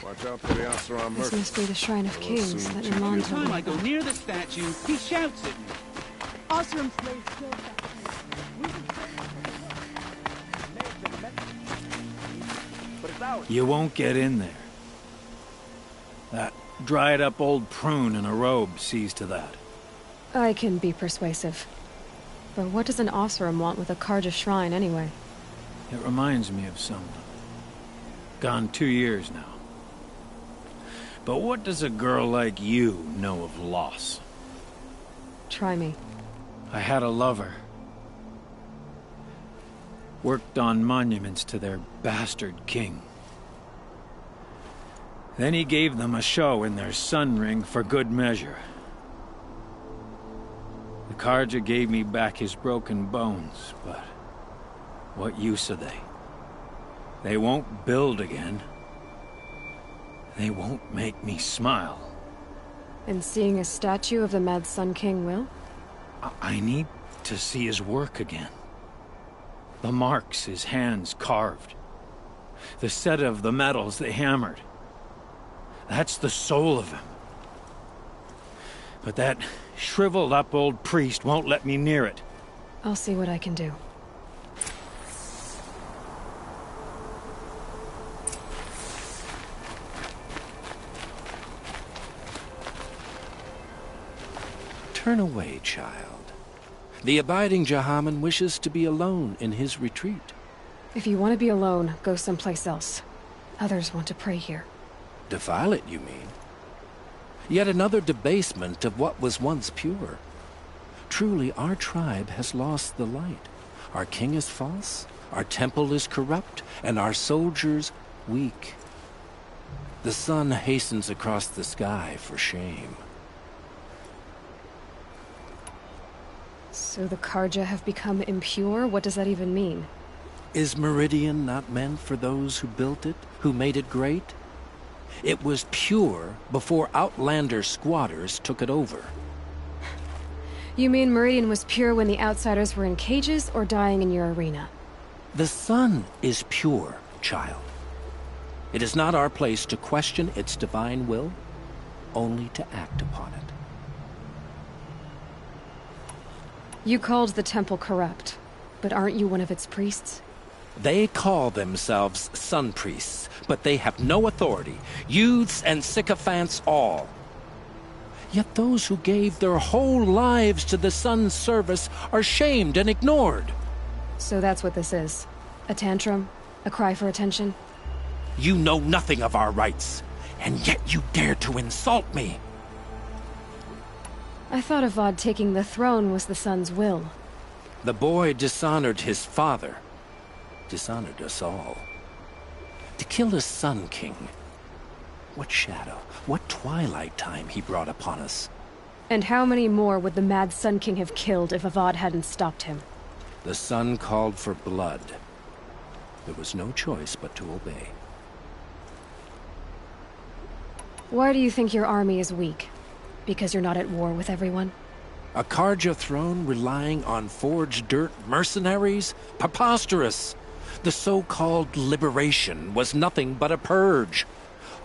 Watch out for the Oseram This mercs. must be the Shrine of Kings that soon Iman check told Time me I go about. near the statue, he shouts at me. Osram slaves killed that You won't get in there. That dried-up old prune in a robe sees to that. I can be persuasive. But what does an Oseram want with a Karja shrine, anyway? It reminds me of someone. Gone 2 years now. But what does a girl like you know of loss? Try me. I had a lover. Worked on monuments to their bastard king. Then he gave them a show in their sun ring for good measure. The Karja gave me back his broken bones, but what use are they? They won't build again. They won't make me smile. And seeing a statue of the Mad Sun King will? I need to see his work again. The marks his hands carved. The set of the metals they hammered. That's the soul of him. But that shriveled-up old priest won't let me near it. I'll see what I can do. Turn away, child. The abiding Jahaman wishes to be alone in his retreat. If you want to be alone, go someplace else. Others want to pray here. Defile it, you mean? Yet another debasement of what was once pure. Truly, our tribe has lost the light. Our king is false, our temple is corrupt, and our soldiers weak. The sun hastens across the sky for shame. So the Karja have become impure? What does that even mean? Is Meridian not meant for those who built it, who made it great? It was pure before outlander squatters took it over. You mean Meridian was pure when the outsiders were in cages or dying in your arena? The sun is pure, child. It is not our place to question its divine will, only to act upon it. You called the temple corrupt, but aren't you one of its priests? They call themselves sun priests, but they have no authority, youths and sycophants all. Yet those who gave their whole lives to the sun's service are shamed and ignored. So that's what this is. A tantrum? A cry for attention? You know nothing of our rights, and yet you dare to insult me. I thought Avad taking the throne was the sun's will. The boy dishonored his father, dishonored us all. To kill a sun king. What shadow, what twilight time he brought upon us. And how many more would the Mad Sun King have killed if Avad hadn't stopped him? The sun called for blood. There was no choice but to obey. Why do you think your army is weak? Because you're not at war with everyone? A Karja throne relying on forged dirt mercenaries? Preposterous! The so-called liberation was nothing but a purge.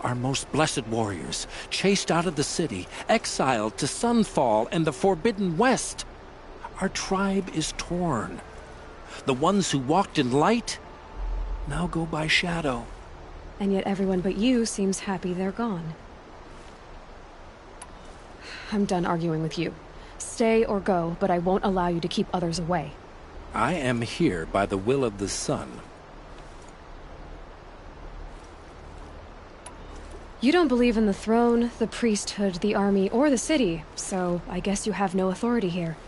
Our most blessed warriors, chased out of the city, exiled to Sunfall and the Forbidden West. Our tribe is torn. The ones who walked in light now go by shadow. And yet everyone but you seems happy they're gone. I'm done arguing with you. Stay or go, but I won't allow you to keep others away. I am here by the will of the sun. You don't believe in the throne, the priesthood, the army, or the city, so I guess you have no authority here.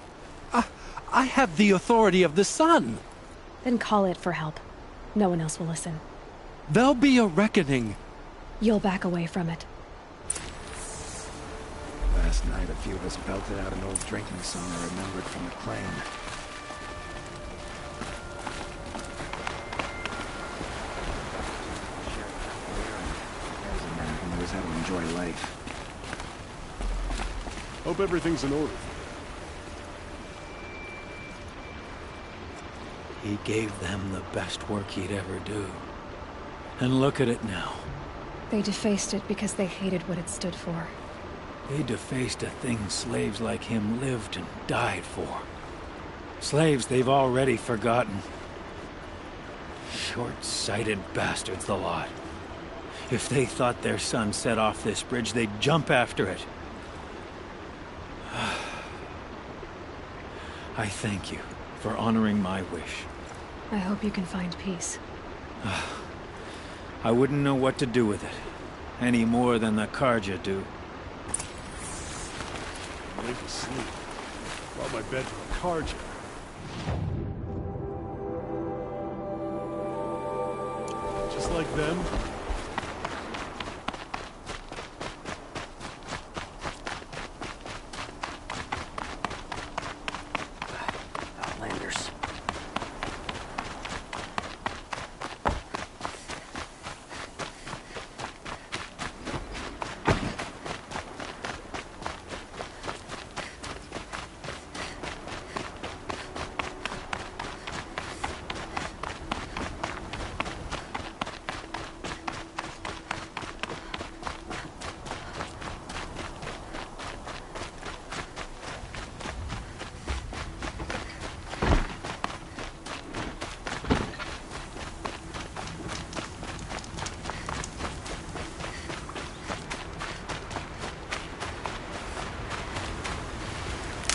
I have the authority of the sun. Then call it for help. No one else will listen. There'll be a reckoning. You'll back away from it. Last night, a few of us belted out an old drinking song I remembered from the clan. There's a man who knows how to enjoy life. Hope everything's in order. He gave them the best work he'd ever do. And look at it now. They defaced it because they hated what it stood for. They defaced a thing slaves like him lived and died for. Slaves they've already forgotten. Short-sighted bastards, the lot. If they thought their son set off this bridge, they'd jump after it. I thank you for honoring my wish. I hope you can find peace. I wouldn't know what to do with it, any more than the Carja do. I'm late to sleep. Brought my bed to a Carja. Just like them. Outlanders.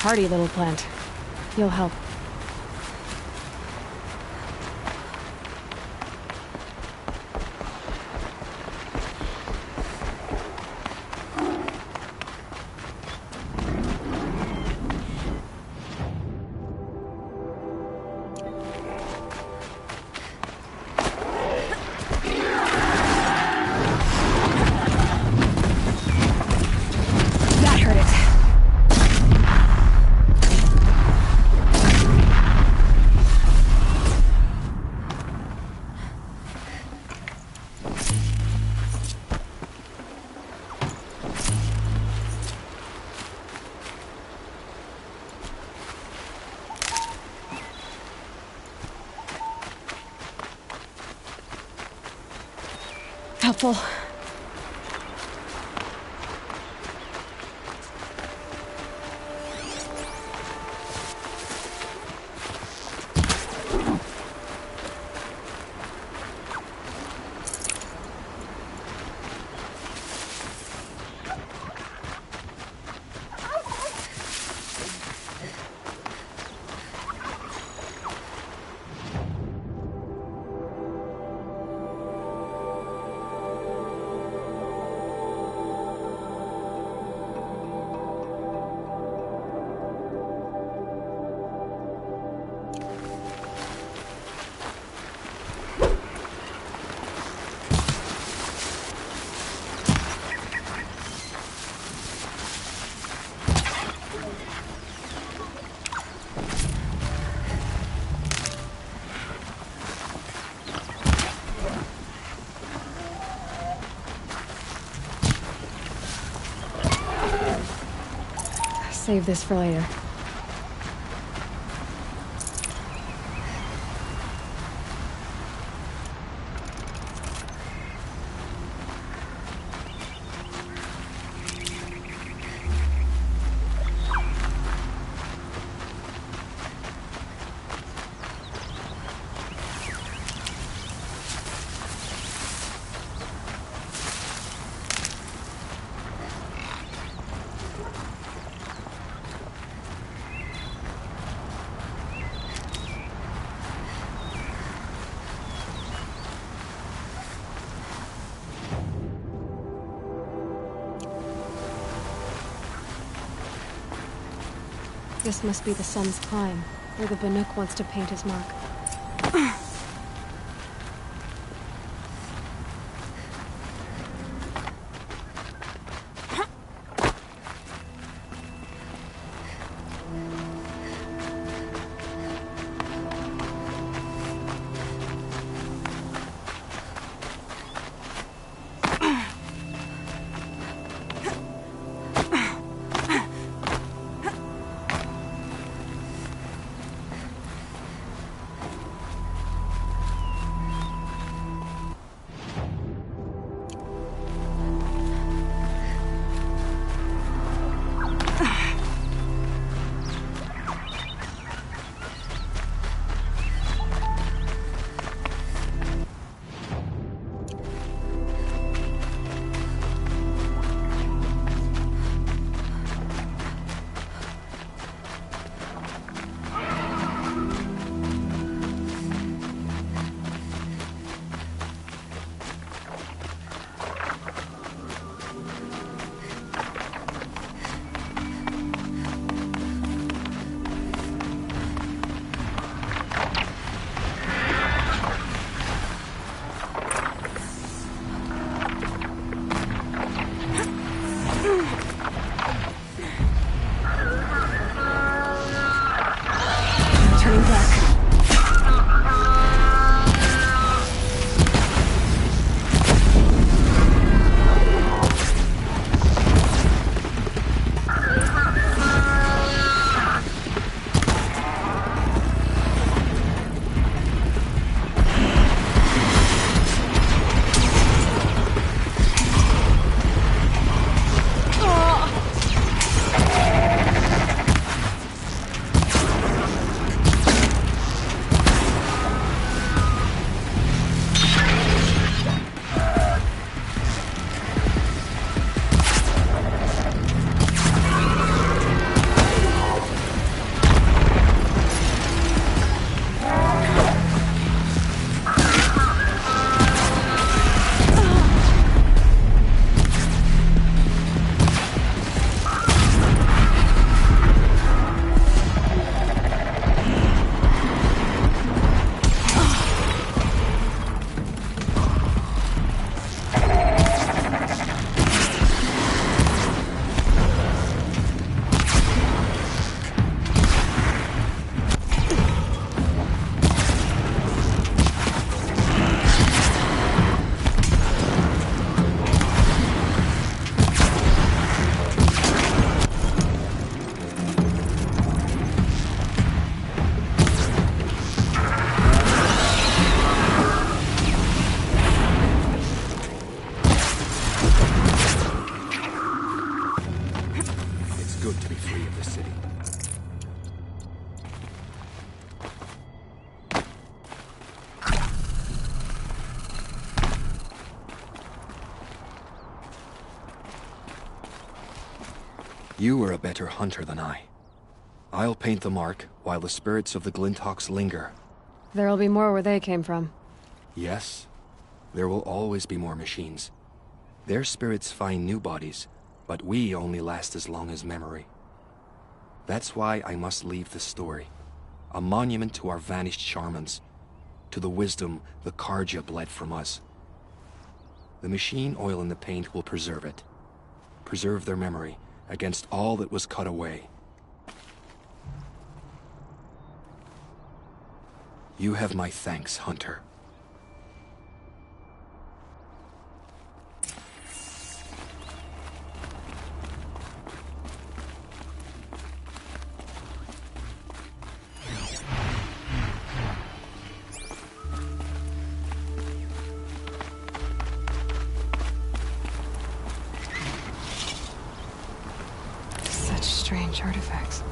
Hardy little plant. You'll help. That hurt it. Helpful. Save this for later. This must be the Sun's Climb, where the Banuk wants to paint his mark. You are a better hunter than I. I'll paint the mark while the spirits of the Glinthawks linger. There'll be more where they came from. Yes, there will always be more machines. Their spirits find new bodies, but we only last as long as memory. That's why I must leave this story. A monument to our vanished shamans, to the wisdom the Carja bled from us. The machine oil in the paint will preserve it. Preserve their memory against all that was cut away. You have my thanks, Hunter. Such strange artifacts.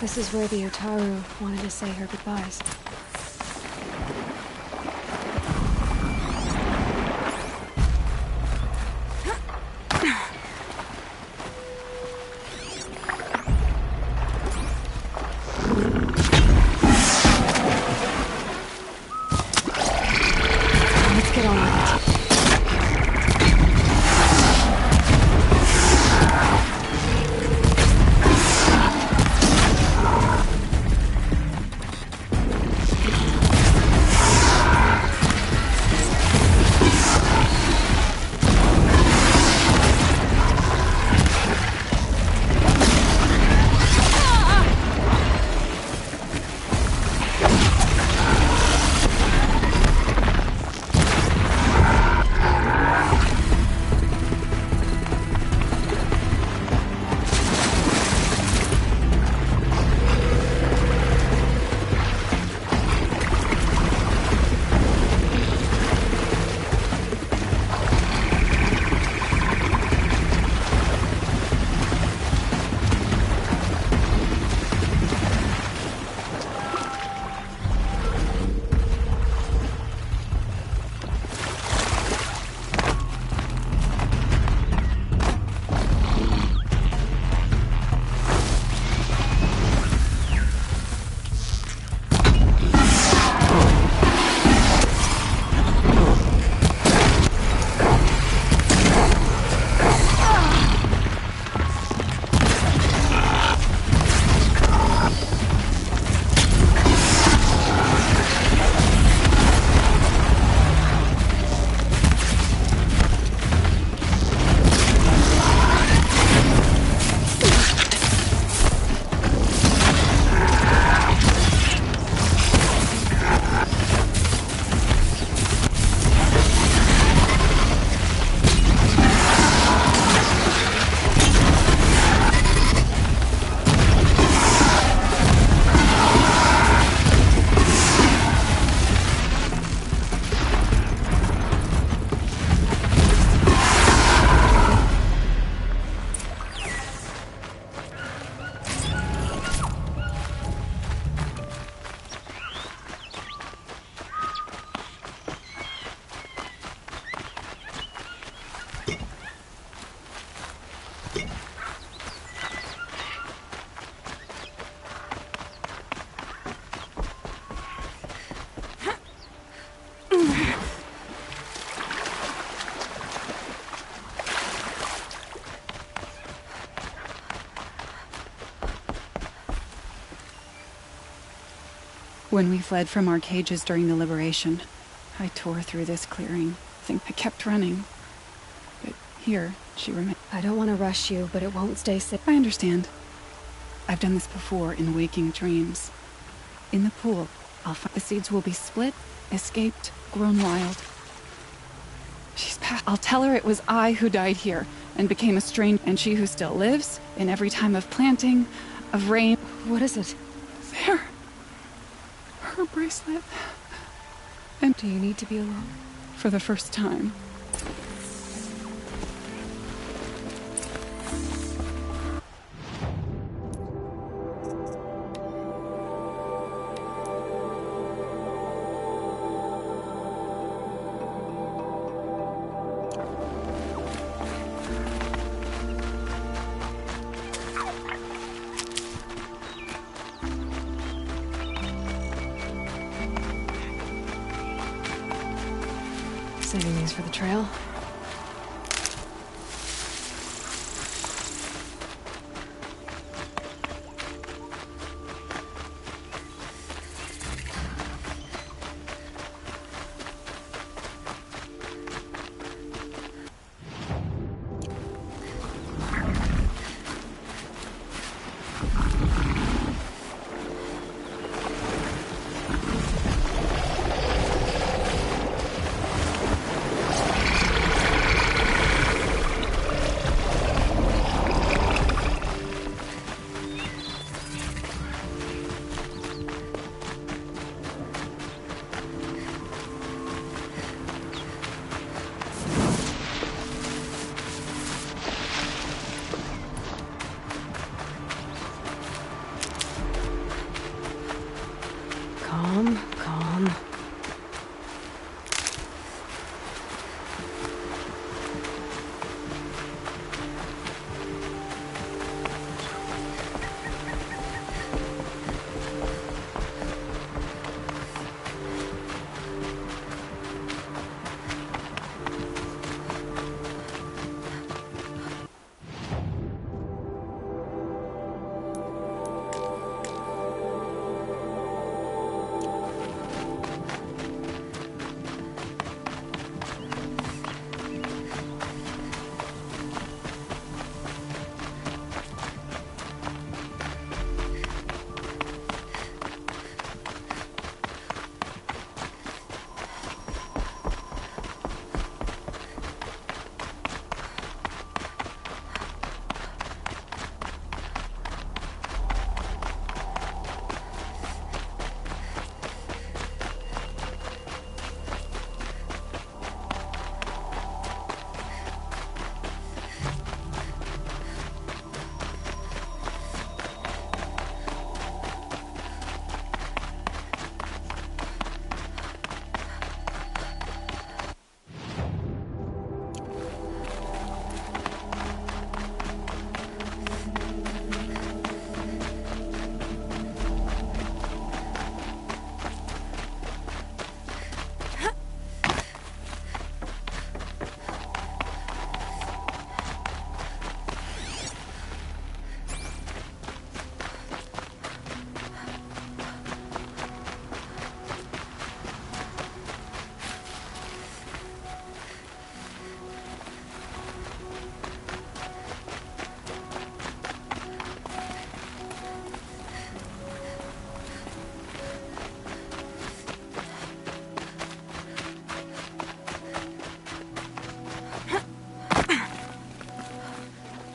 This is where the Utaru wanted to say her goodbyes. Let's get on with it. When we fled from our cages during the liberation, I tore through this clearing. I kept running. But here, she remained. I don't want to rush you, but it won't stay safe. I understand. I've done this before in waking dreams. In the pool, the seeds will be split, escaped, grown wild. She's passed. I'll tell her it was I who died here and became a stranger, and she who still lives in every time of planting, of rain. What is it? There. Her bracelet. And do you need to be alone? For the first time. Saving these for the trail. Calm.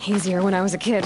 Easier when I was a kid.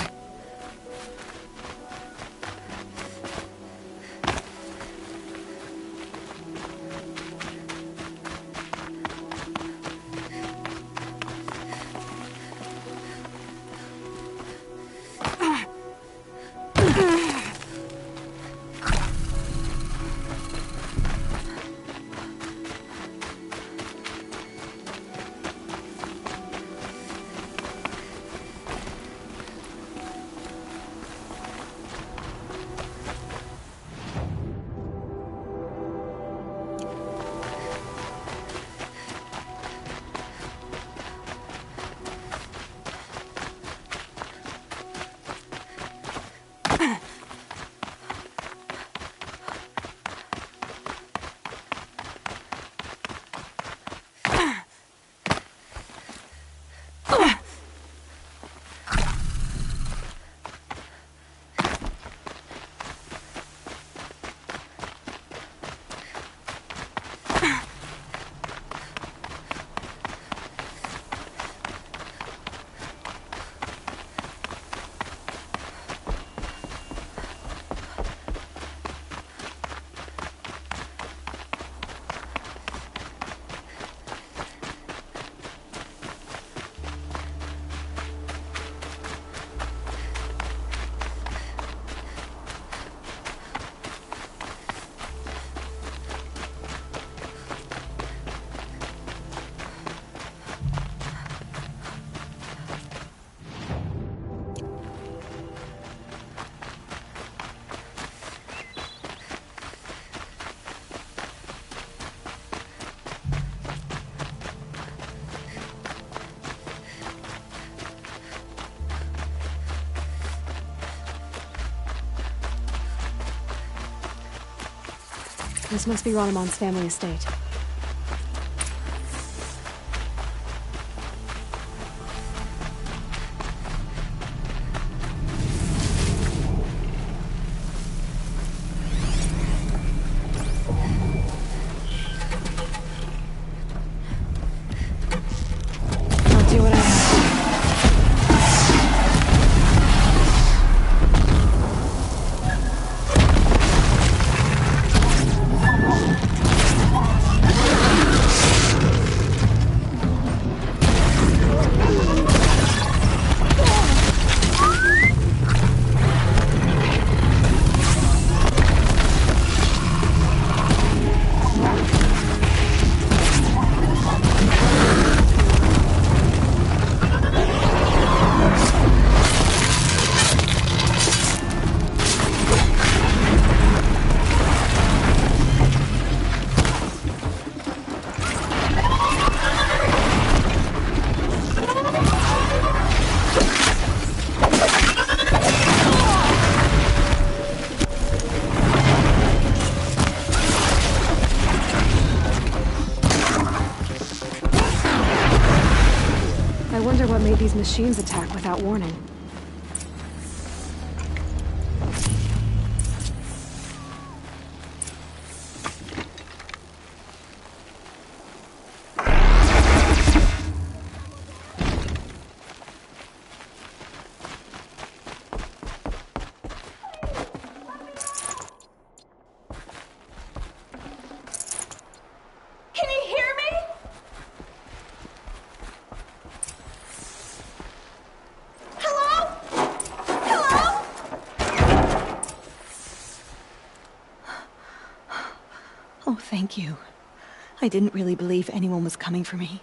This must be Ranamon's family estate. I'll do what I have to. I wonder what made these machines attack without warning. Can you hear me? Hello? Hello? Oh, thank you. I didn't really believe anyone was coming for me.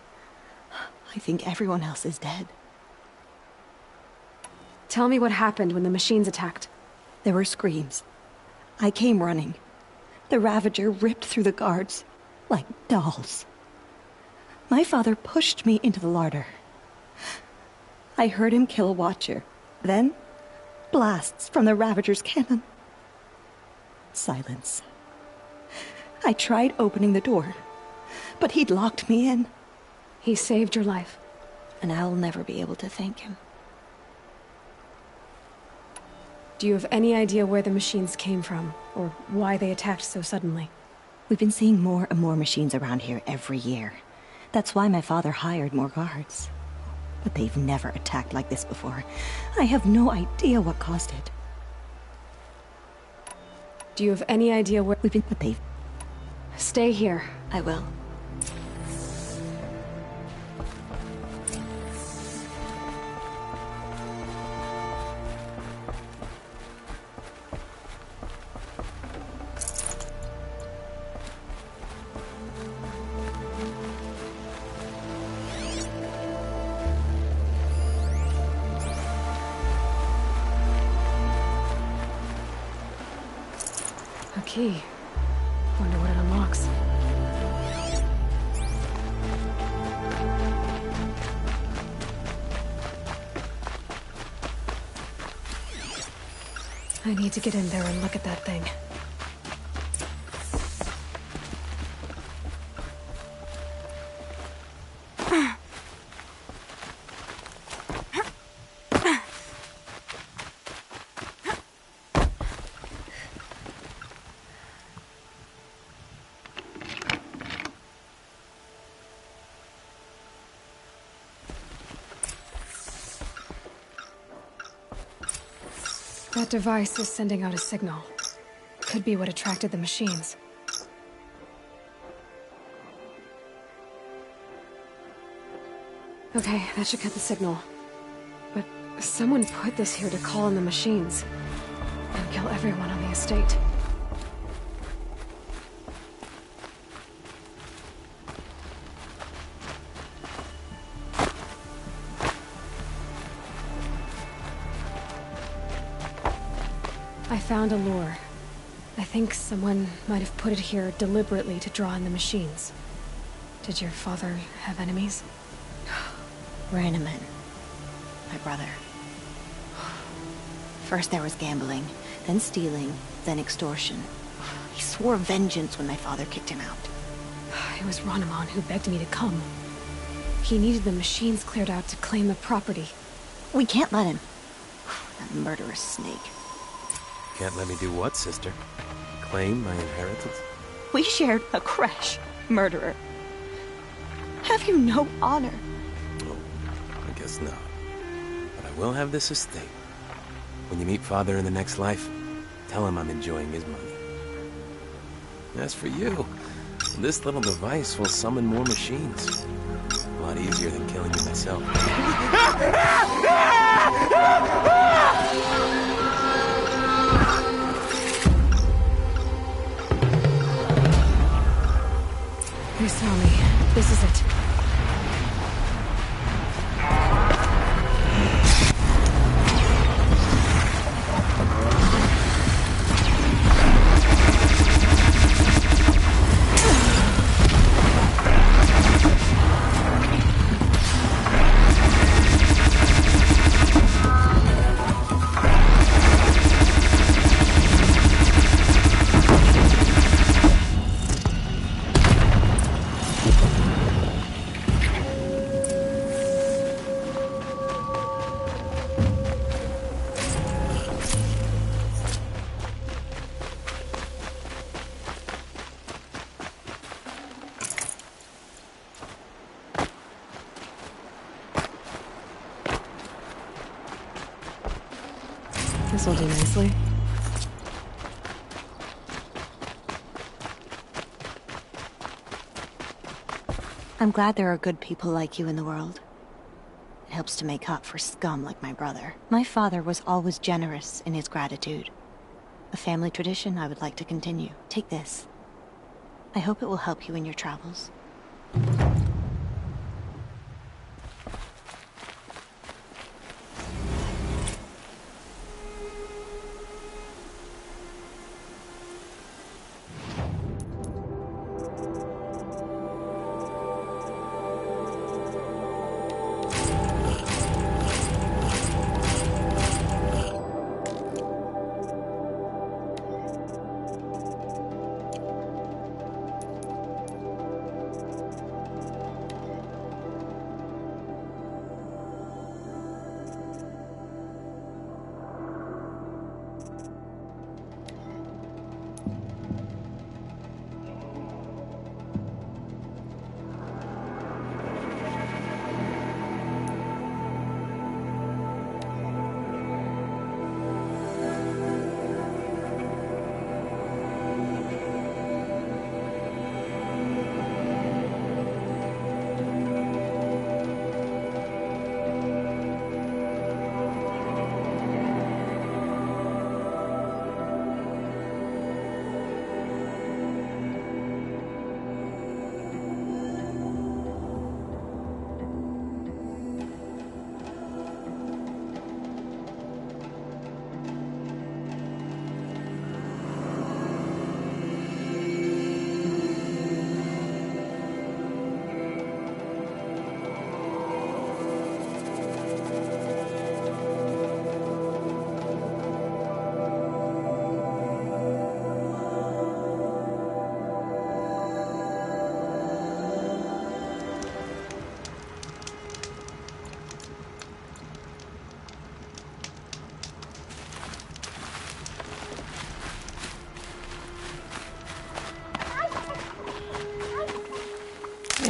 I think everyone else is dead. Tell me what happened when the machines attacked. There were screams. I came running. The Ravager ripped through the guards like dolls. My father pushed me into the larder. I heard him kill a watcher. Then, blasts from the Ravager's cannon. Silence. I tried opening the door, but he'd locked me in. He saved your life. And I'll never be able to thank him. Do you have any idea where the machines came from, or why they attacked so suddenly? We've been seeing more and more machines around here every year. That's why my father hired more guards. But they've never attacked like this before. I have no idea what caused it. Do you have any idea where... But they've... Stay here. I will. A key. Wonder what it unlocks. I need to get in there and look at that thing. That device is sending out a signal. Could be what attracted the machines. Okay, that should cut the signal. But someone put this here to call in the machines. And kill everyone on the estate. I found a lure. I think someone might have put it here deliberately to draw in the machines. Did your father have enemies? Ranaman. My brother. First there was gambling, then stealing, then extortion. He swore vengeance when my father kicked him out. It was Ronamon who begged me to come. He needed the machines cleared out to claim the property. We can't let him. That murderous snake. Can't let me do what, sister? Claim my inheritance? We shared a creche, murderer. Have you no honor? Oh, I guess not. But I will have this estate. When you meet Father in the next life, tell him I'm enjoying his money. As for you, this little device will summon more machines. A lot easier than killing you myself. You saw me. This is it. This'll do nicely. I'm glad there are good people like you in the world. It helps to make up for scum like my brother. My father was always generous in his gratitude. A family tradition I would like to continue. Take this. I hope it will help you in your travels.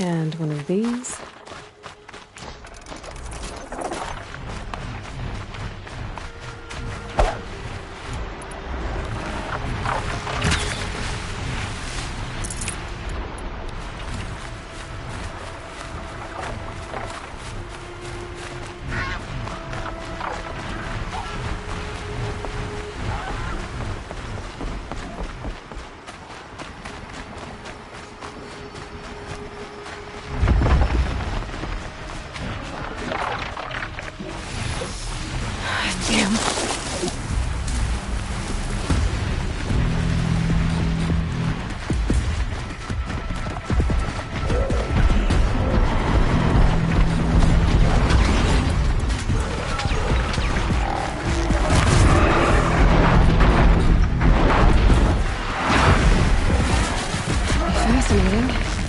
And one of these.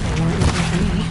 They weren't looking for me.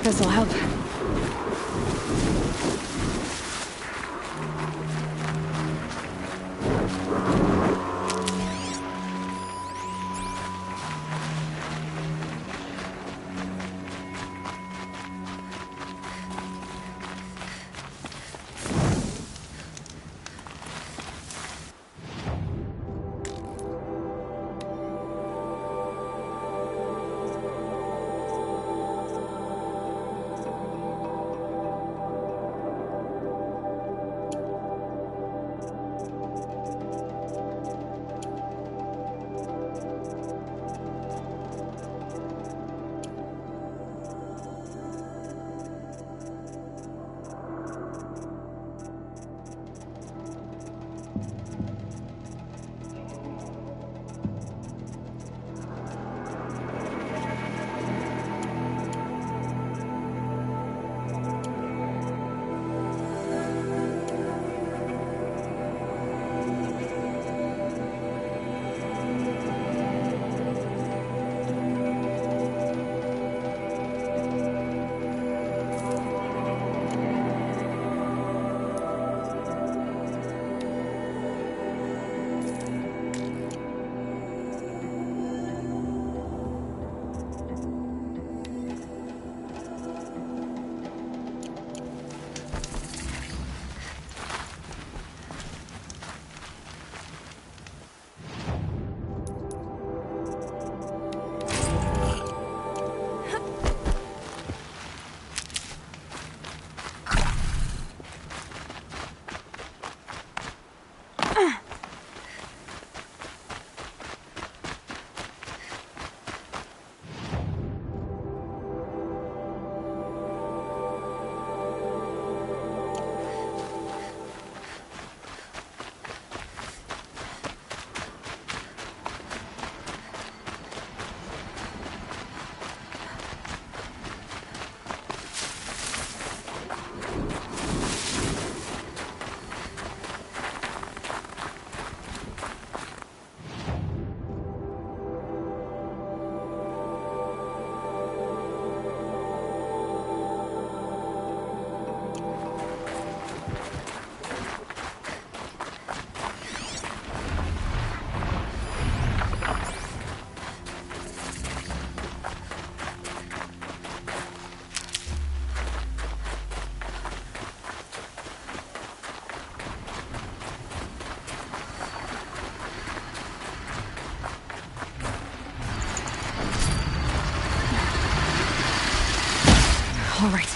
This'll help. All right.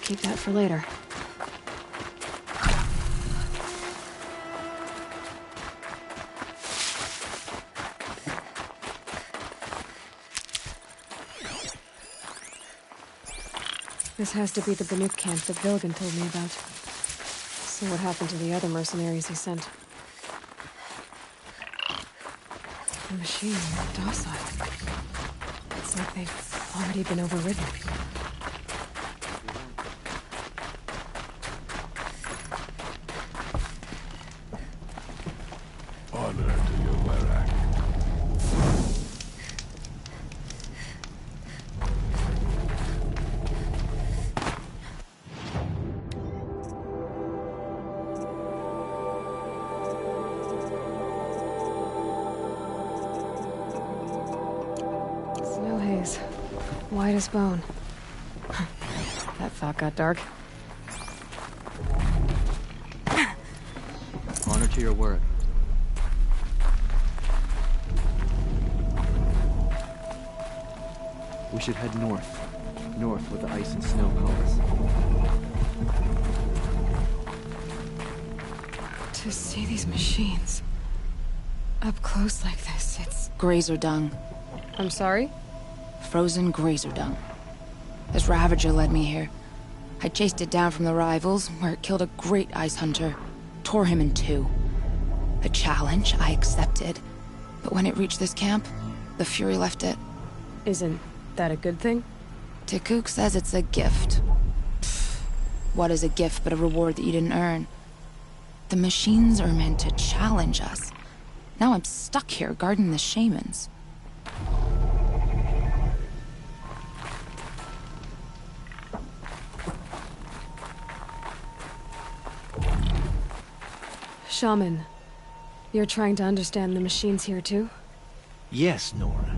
Keep that for later. This has to be the Banuk camp that Vilgan told me about. So what happened to the other mercenaries he sent? The machine, docile. It's like they've already been overridden. Honor to your Warak. Snow haze. White as bone. That thought got dark. Honor to your word. We should head north. North where the ice and snow call us. To see these machines up close like this, it's... Grazer dung. I'm sorry? Frozen grazer dung. This Ravager led me here. I chased it down from the rivals, where it killed a great ice hunter. Tore him in two. A challenge I accepted. But when it reached this camp, the Fury left it. Isn't that a good thing? Tikuk says it's a gift. Pfft. What is a gift but a reward that you didn't earn? The machines are meant to challenge us. Now I'm stuck here guarding the shamans. Shaman, you're trying to understand the machines here too? Yes, Nora.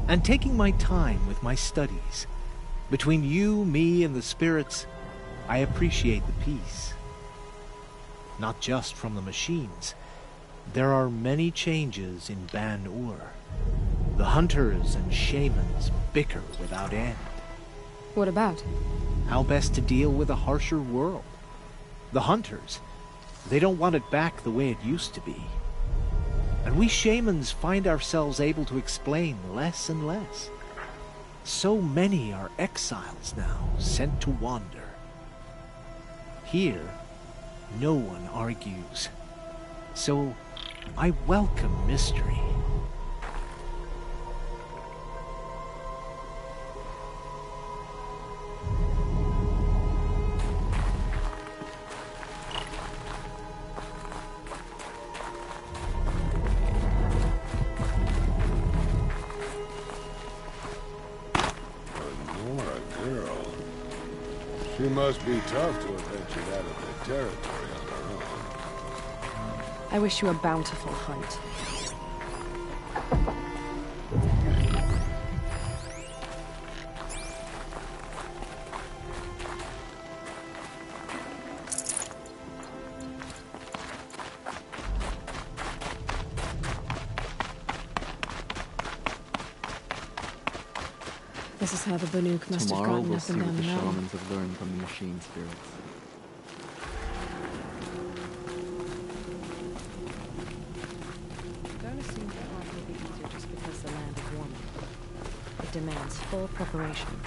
And taking my time with my studies. Between you, me, and the spirits, I appreciate the peace. Not just from the machines. There are many changes in Ban-Ur. The hunters and shamans bicker without end. What about? How best to deal with a harsher world. The hunters, they don't want it back the way it used to be. And we shamans find ourselves able to explain less and less. So many are exiles now, sent to wander. Here, no one argues. So, I welcome mystery. She must be tough to have ventured out of their territory on her own. I wish you a bountiful hunt. This is how the Banuk must have Tomorrow gotten we'll up see and what down the the mountain. shamans have learned from the machine spirits. Don't assume that life will be easier just because the land is warmer. It demands full preparation.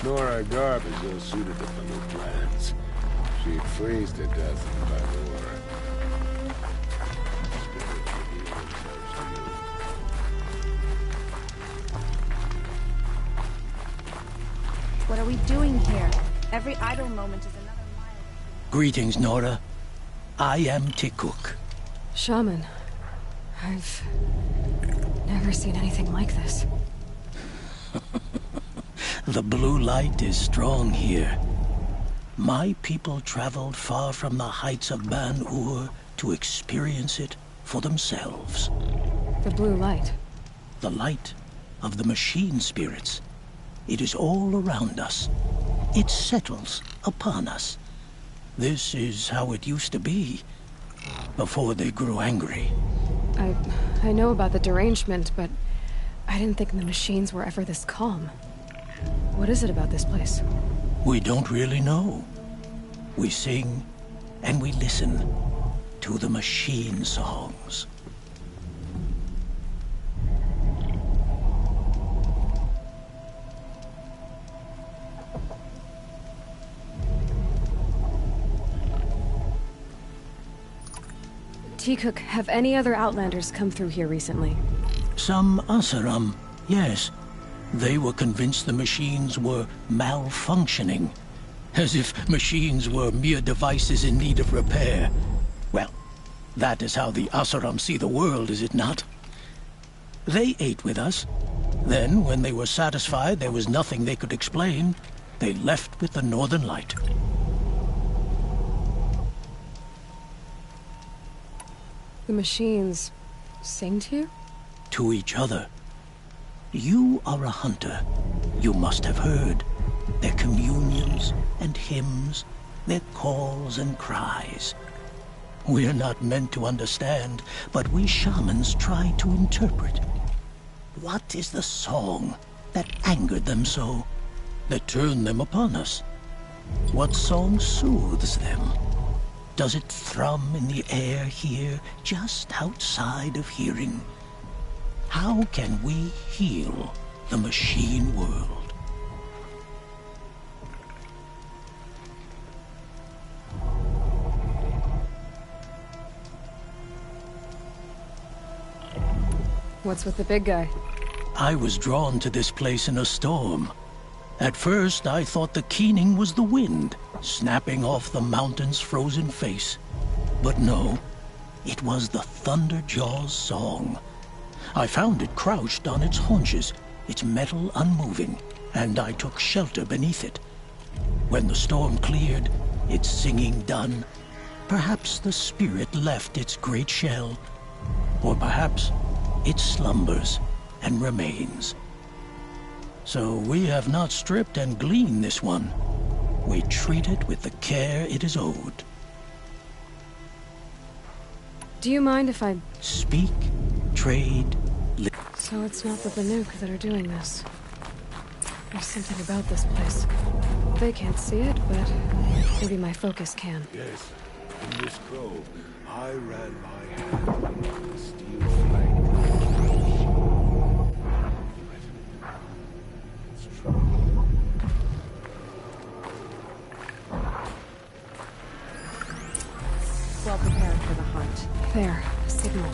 Nora Garb is ill suited to Banuk lands. She'd freeze to death in Ban-Ur. What are we doing here? Every idle moment is another mile. Greetings, Nora. I am Tikuk. Shaman, I've never seen anything like this. The blue light is strong here. My people traveled far from the heights of Ban-Ur to experience it for themselves. The blue light? The light of the machine spirits. It is all around us. it settles upon us. This is how it used to be, before they grew angry. I know about the derangement, but I didn't think the machines were ever this calm. What is it about this place? We don't really know. We sing and we listen to the machine songs. Teacook, have any other Outlanders come through here recently? Some Oseram, yes. They were convinced the machines were malfunctioning. As if machines were mere devices in need of repair. Well, that is how the Oseram see the world, is it not? They ate with us. Then, when they were satisfied there was nothing they could explain, they left with the Northern Light. The machines sing to you? To each other. You are a hunter. You must have heard their communions and hymns, their calls and cries. We're not meant to understand, but we shamans try to interpret. What is the song that angered them so, that turned them upon us? What song soothes them? Does it thrum in the air here, just outside of hearing? How can we heal the machine world? What's with the big guy? I was drawn to this place in a storm. At first, I thought the keening was the wind, snapping off the mountain's frozen face. But no, it was the Thunderjaw's song. I found it crouched on its haunches, its metal unmoving, and I took shelter beneath it. When the storm cleared, its singing done, perhaps the spirit left its great shell, or perhaps it slumbers and remains. So we have not stripped and gleaned this one. We treat it with the care it is owed. Do you mind if I... Speak, trade, So it's not the Banuk that are doing this. There's something about this place. They can't see it, but maybe my focus can. Yes, in this grove, I ran my hand along the steel flank. It's true. Well prepared for the hunt. There, a signal.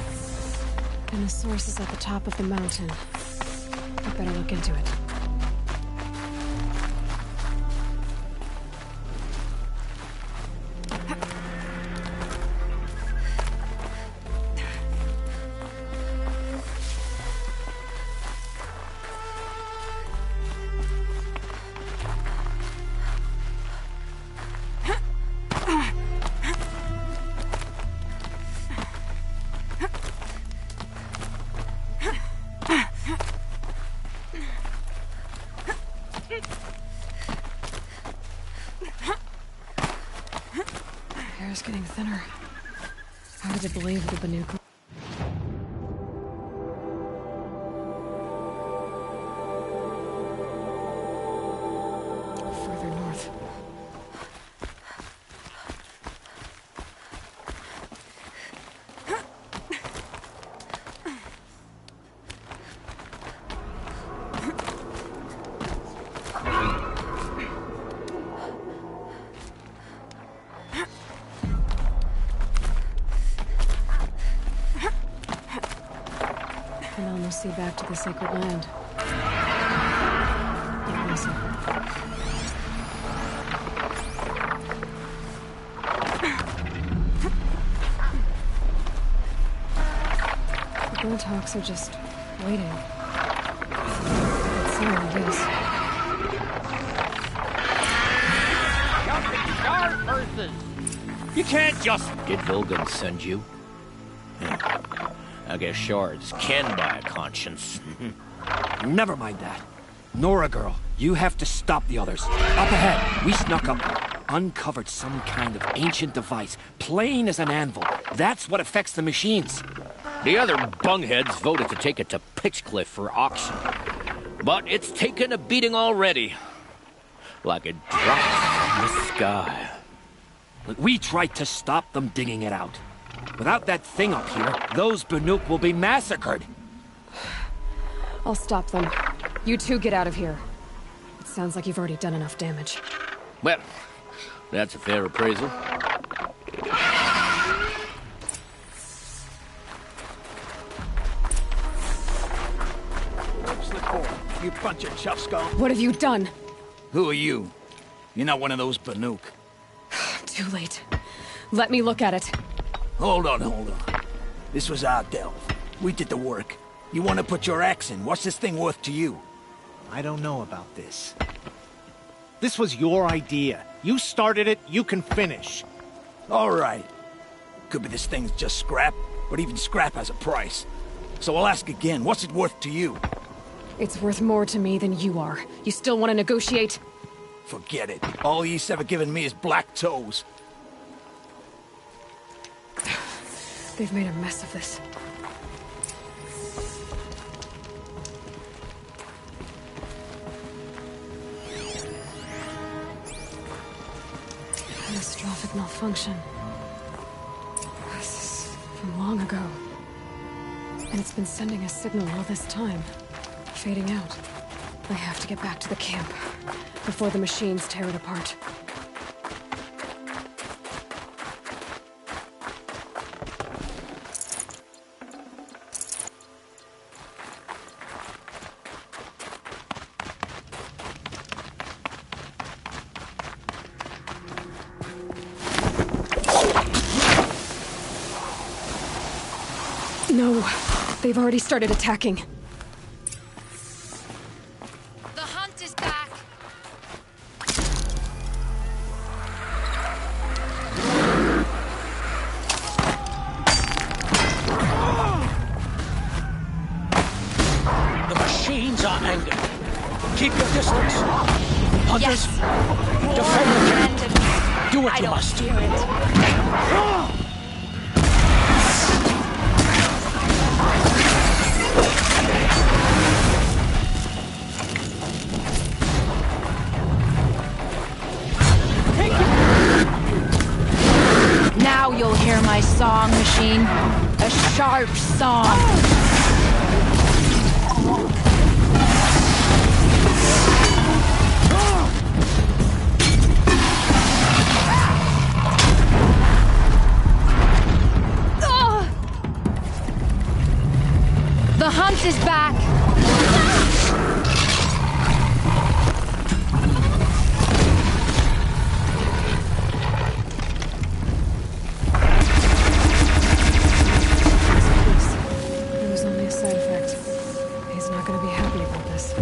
And the source is at the top of the mountain. I better look into it. Air's getting thinner. How did they believe the Banuk? Further north. See back to the sacred land. Listen. The Burntalks are just waiting. It's so obvious. Jumping star purses! You can't just... Did Volgun send you? I guess shards can buy a conscience. Never mind that. Nora girl, you have to stop the others. Up ahead, we snuck up, uncovered some kind of ancient device, plain as an anvil. That's what affects the machines. The other bungheads voted to take it to Pitchcliff for auction. But it's taken a beating already. Like it dropped from the sky. We tried to stop them digging it out. Without that thing up here, those Banuk will be massacred. I'll stop them. You two get out of here. It sounds like you've already done enough damage. Well, that's a fair appraisal. You bunch of chuff skull. What have you done? Who are you? You're not one of those Banuk. Too late. Let me look at it. Hold on. This was our delve. We did the work. You want to put your axe in? What's this thing worth to you? I don't know about this. This was your idea. You started it, you can finish. All right. Could be this thing's just scrap, but even scrap has a price. So I'll ask again, what's it worth to you? It's worth more to me than you are. You still want to negotiate? Forget it. All East's ever given me is black toes. They've made a mess of this. Catastrophic malfunction. This is from long ago. And it's been sending a signal all this time. Fading out. I have to get back to the camp before the machines tear it apart. No, they've already started attacking. The hunt is back. The machines are angered. Keep your distance. Hunters, defend the camp. Do what you must. Fear it. Now you'll hear my song, machine. A sharp song. The hunt is back. It was only a side effect. He's not gonna be happy about this.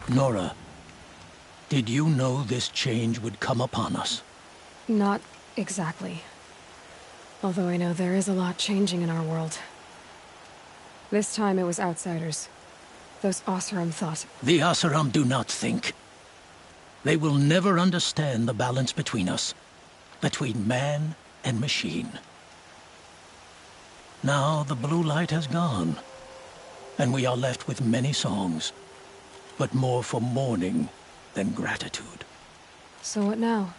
Nora, did you know this change would come upon us? Not exactly. Although I know there is a lot changing in our world. This time it was outsiders. Those Oseram thought. The Oseram do not think. They will never understand the balance between us, between man and machine. Now the blue light has gone, and we are left with many songs, but more for mourning than gratitude. So what now?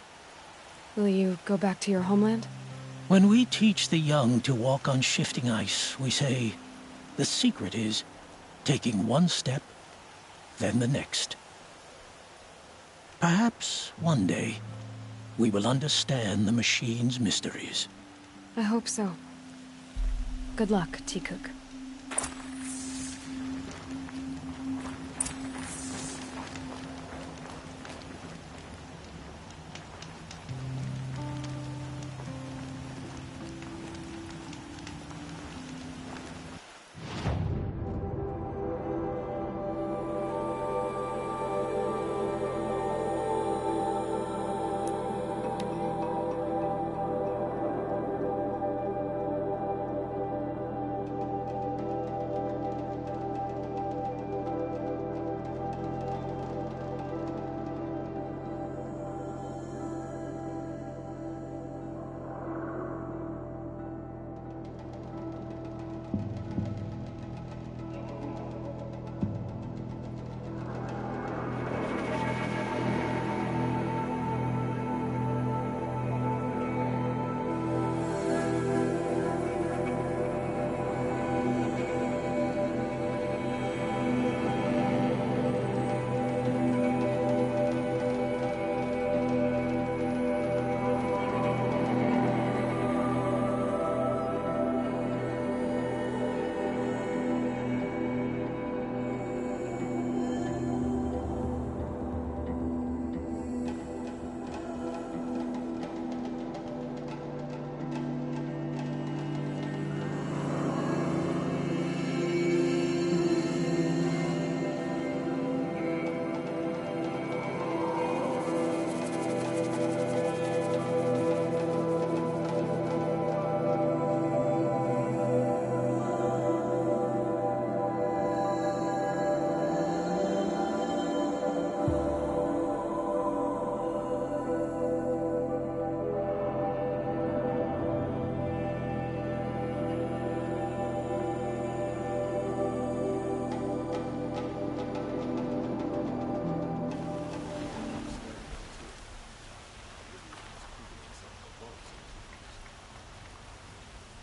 Will you go back to your homeland? When we teach the young to walk on shifting ice, we say, the secret is taking one step, then the next. Perhaps one day, we will understand the machine's mysteries. I hope so. Good luck, Tikuk.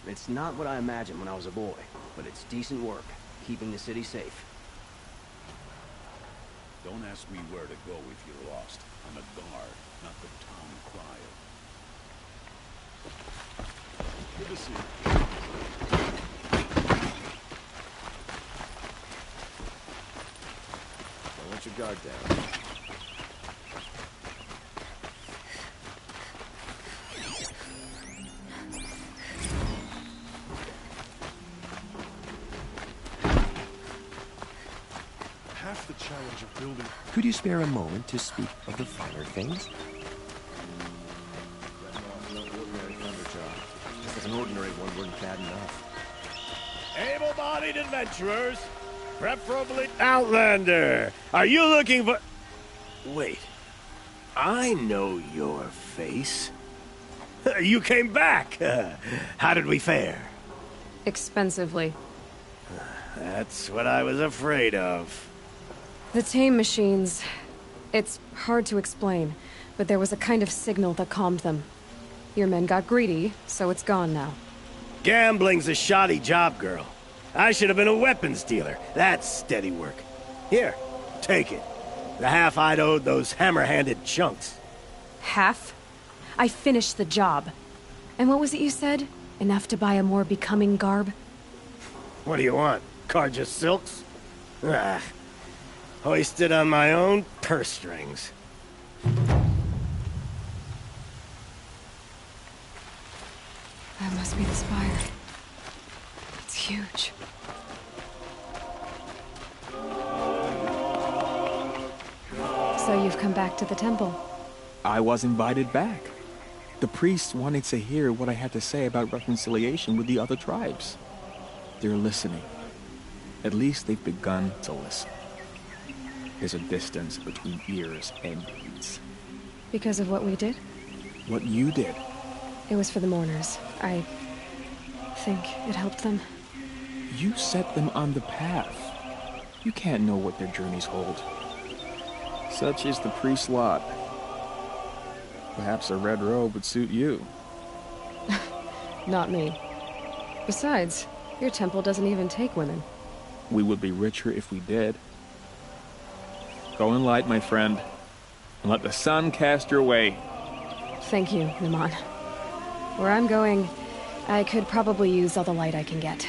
It's not what I imagined when I was a boy, but it's decent work, keeping the city safe. Don't ask me where to go if you're lost. I'm a guard, not the town crier. Good to see you. Don't let your guard down. Half the challenge of building... Could you spare a moment to speak of the finer things? That's no ordinary thunder job. Just as an ordinary one weren't bad enough. Able-bodied adventurers, preferably Outlander. Are you looking for... Wait. I know your face. You came back. How did we fare? Expensively. That's what I was afraid of. The tame machines. It's hard to explain, but there was a kind of signal that calmed them. Your men got greedy, so it's gone now. Gambling's a shoddy job, girl. I should have been a weapons dealer. That's steady work. Here, take it. The half I'd owed those hammer-handed chunks. Half? I finished the job. And what was it you said? Enough to buy a more becoming garb? What do you want? Carja silks? Ah, hoisted on my own purse strings. That must be the spire. It's huge. So you've come back to the temple? I was invited back. The priests wanted to hear what I had to say about reconciliation with the other tribes. They're listening. At least they've begun to listen. There's a distance between ears and deeds. Because of what we did? What you did. It was for the mourners. I think it helped them. You set them on the path. You can't know what their journeys hold. Such is the priest's lot. Perhaps a red robe would suit you. Not me. Besides, your temple doesn't even take women. We would be richer if we did. Go in light, my friend, and let the sun cast your way. Thank you, Naman. Where I'm going, I could probably use all the light I can get.